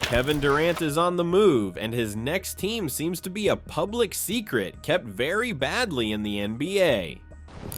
Kevin Durant is on the move, and his next team seems to be a public secret kept very badly in the NBA.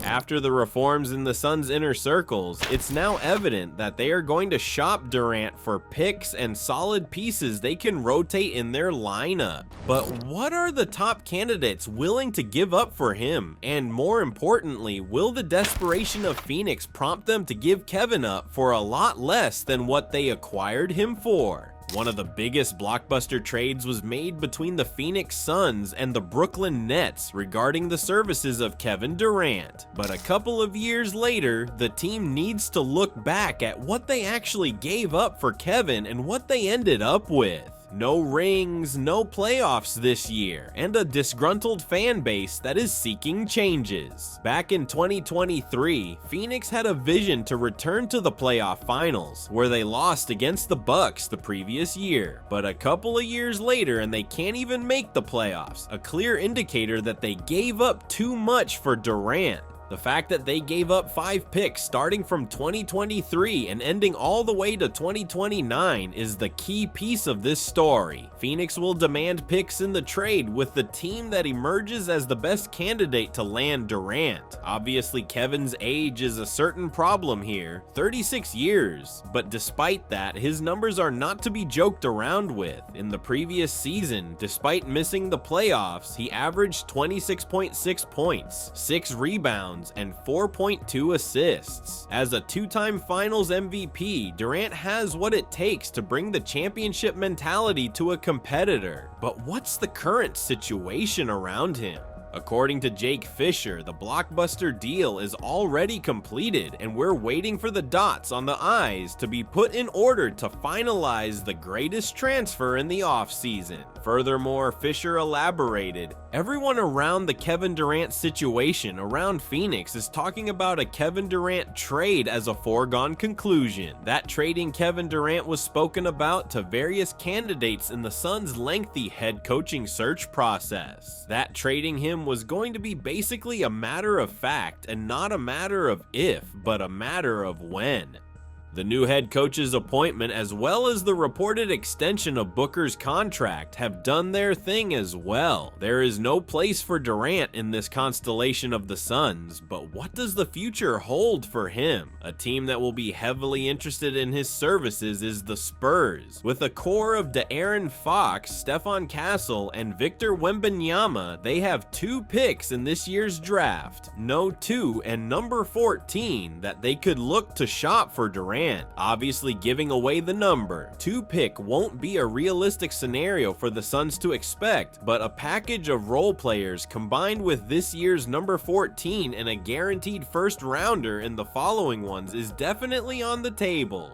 After the reforms in the Suns' inner circles, it's now evident that they are going to shop Durant for picks and solid pieces they can rotate in their lineup. But what are the top candidates willing to give up for him? And more importantly, will the desperation of Phoenix prompt them to give Kevin up for a lot less than what they acquired him for? One of the biggest blockbuster trades was made between the Phoenix Suns and the Brooklyn Nets regarding the services of Kevin Durant. But a couple of years later, the team needs to look back at what they actually gave up for Kevin and what they ended up with. No rings, no playoffs this year, and a disgruntled fan base that is seeking changes. Back in 2023, Phoenix had a vision to return to the playoff finals, where they lost against the Bucks the previous year. But a couple of years later and they can't even make the playoffs, a clear indicator that they gave up too much for Durant. The fact that they gave up 5 picks starting from 2023 and ending all the way to 2029 is the key piece of this story. Phoenix will demand picks in the trade with the team that emerges as the best candidate to land Durant. Obviously, Kevin's age is a certain problem here, 36 years, but despite that, his numbers are not to be joked around with. In the previous season, despite missing the playoffs, he averaged 26.6 points, 6 rebounds, and 4.2 assists. As a 2-time finals MVP, Durant has what it takes to bring the championship mentality to a competitor. But what's the current situation around him? According to Jake Fisher, the blockbuster deal is already completed, and we're waiting for the dots on the I's to be put in order to finalize the greatest transfer in the offseason. Furthermore, Fisher elaborated, everyone around the Kevin Durant situation around Phoenix is talking about a Kevin Durant trade as a foregone conclusion. That trading Kevin Durant was spoken about to various candidates in the Suns' lengthy head coaching search process. That trading him was going to be basically a matter of fact and not a matter of if, but a matter of when. The new head coach's appointment, as well as the reported extension of Booker's contract, have done their thing as well. There is no place for Durant in this constellation of the Suns, but what does the future hold for him? A team that will be heavily interested in his services is the Spurs. With a core of De'Aaron Fox, Stephon Castle, and Victor Wembanyama, they have 2 picks in this year's draft. No 2 and number 14 that they could look to shop for Durant. Obviously, giving away the number 2 pick won't be a realistic scenario for the Suns to expect, but a package of role players combined with this year's number 14 and a guaranteed first rounder in the following ones is definitely on the table.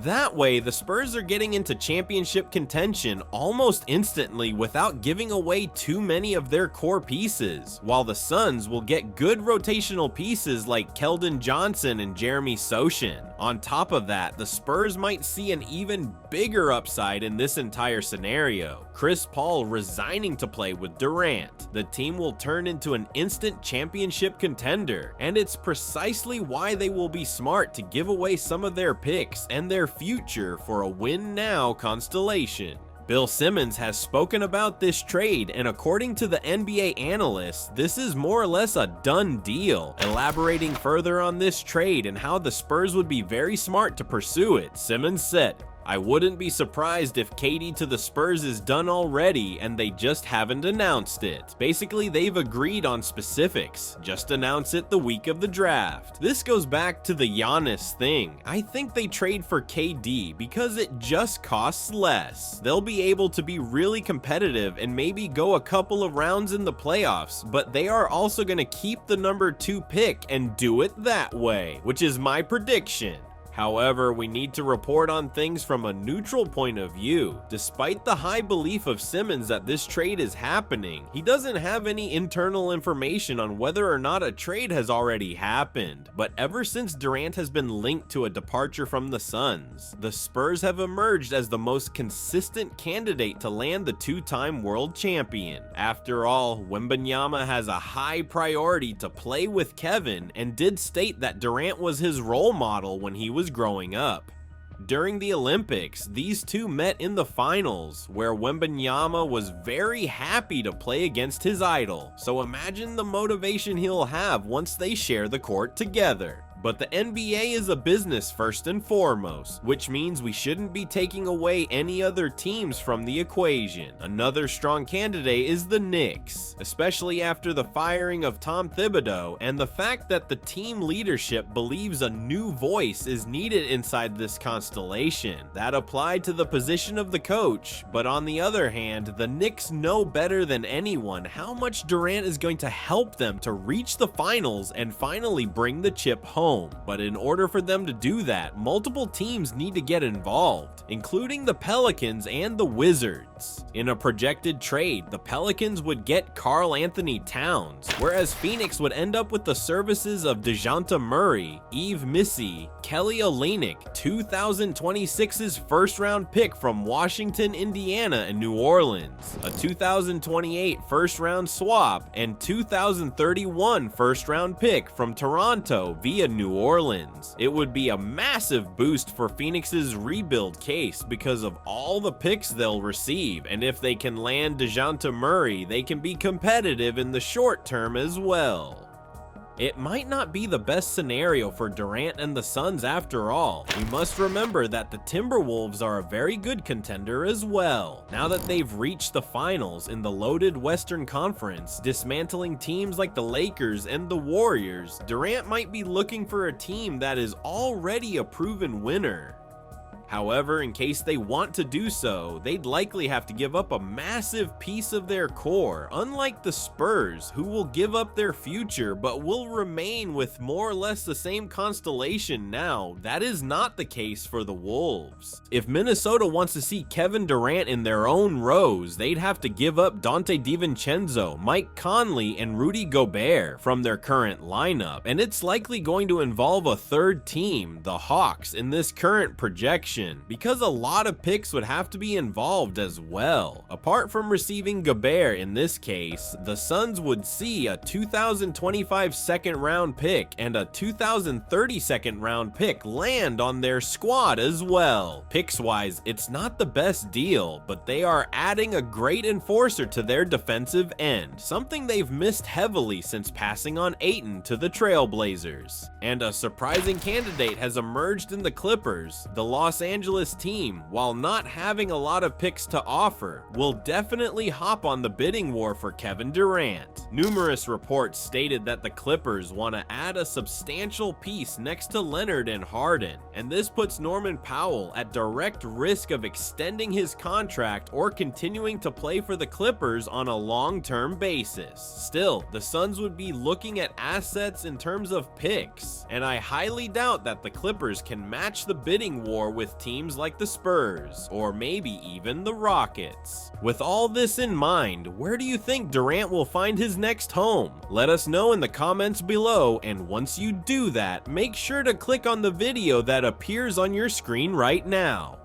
That way, the Spurs are getting into championship contention almost instantly without giving away too many of their core pieces, while the Suns will get good rotational pieces like Keldon Johnson and Jeremy Sochan. On top of that, the Spurs might see an even bigger upside in this entire scenario. Chris Paul resigning to play with Durant. The team will turn into an instant championship contender, and it's precisely why they will be smart to give away some of their picks and their future for a win-now constellation. Bill Simmons has spoken about this trade, and according to the NBA analysts, this is more or less a done deal. Elaborating further on this trade and how the Spurs would be very smart to pursue it, Simmons said, I wouldn't be surprised if KD to the Spurs is done already and they just haven't announced it. Basically, they've agreed on specifics. Just announce it the week of the draft. This goes back to the Giannis thing. I think they trade for KD because it just costs less. They'll be able to be really competitive and maybe go a couple of rounds in the playoffs, but they are also going to keep the number 2 pick and do it that way, which is my prediction. However, we need to report on things from a neutral point of view. Despite the high belief of Simmons that this trade is happening, he doesn't have any internal information on whether or not a trade has already happened. But ever since Durant has been linked to a departure from the Suns, the Spurs have emerged as the most consistent candidate to land the 2-time world champion. After all, Wembanyama has a high priority to play with Kevin and did state that Durant was his role model when he was growing up. During the Olympics, these two met in the finals, where Wembanyama was very happy to play against his idol, so imagine the motivation he'll have once they share the court together. But the NBA is a business first and foremost, which means we shouldn't be taking away any other teams from the equation. Another strong candidate is the Knicks, especially after the firing of Tom Thibodeau and the fact that the team leadership believes a new voice is needed inside this constellation. That applied to the position of the coach, but on the other hand, the Knicks know better than anyone how much Durant is going to help them to reach the finals and finally bring the chip home. But in order for them to do that, multiple teams need to get involved, including the Pelicans and the Wizards. In a projected trade, the Pelicans would get Karl Anthony Towns, whereas Phoenix would end up with the services of DeJounte Murray, Yves Missi, Kelly Olynyk, 2026's first-round pick from Washington, Indiana, and New Orleans, a 2028 first-round swap, and 2031 first-round pick from Toronto via New Orleans. It would be a massive boost for Phoenix's rebuild case because of all the picks they'll receive, and if they can land DeJounte Murray, they can be competitive in the short term as well. It might not be the best scenario for Durant and the Suns after all. We must remember that the Timberwolves are a very good contender as well. Now that they've reached the finals in the loaded Western Conference, dismantling teams like the Lakers and the Warriors, Durant might be looking for a team that is already a proven winner. However, in case they want to do so, they'd likely have to give up a massive piece of their core, unlike the Spurs, who will give up their future but will remain with more or less the same constellation now. That is not the case for the Wolves. If Minnesota wants to see Kevin Durant in their own rows, they'd have to give up Dante DiVincenzo, Mike Conley, and Rudy Gobert from their current lineup, and it's likely going to involve a third team, the Hawks, in this current projection, because a lot of picks would have to be involved as well. Apart from receiving Gobert in this case, the Suns would see a 2025 second round pick and a 2030 second round pick land on their squad as well. Picks wise, it's not the best deal, but they are adding a great enforcer to their defensive end, something they've missed heavily since passing on Ayton to the Trailblazers. And a surprising candidate has emerged in the Clippers. The Los Angeles team, while not having a lot of picks to offer, will definitely hop on the bidding war for Kevin Durant. Numerous reports stated that the Clippers want to add a substantial piece next to Leonard and Harden, and this puts Norman Powell at direct risk of extending his contract or continuing to play for the Clippers on a long-term basis. Still, the Suns would be looking at assets in terms of picks, and I highly doubt that the Clippers can match the bidding war with teams like the Spurs, or maybe even the Rockets. With all this in mind, where do you think Durant will find his next home? Let us know in the comments below, and once you do that, make sure to click on the video that appears on your screen right now.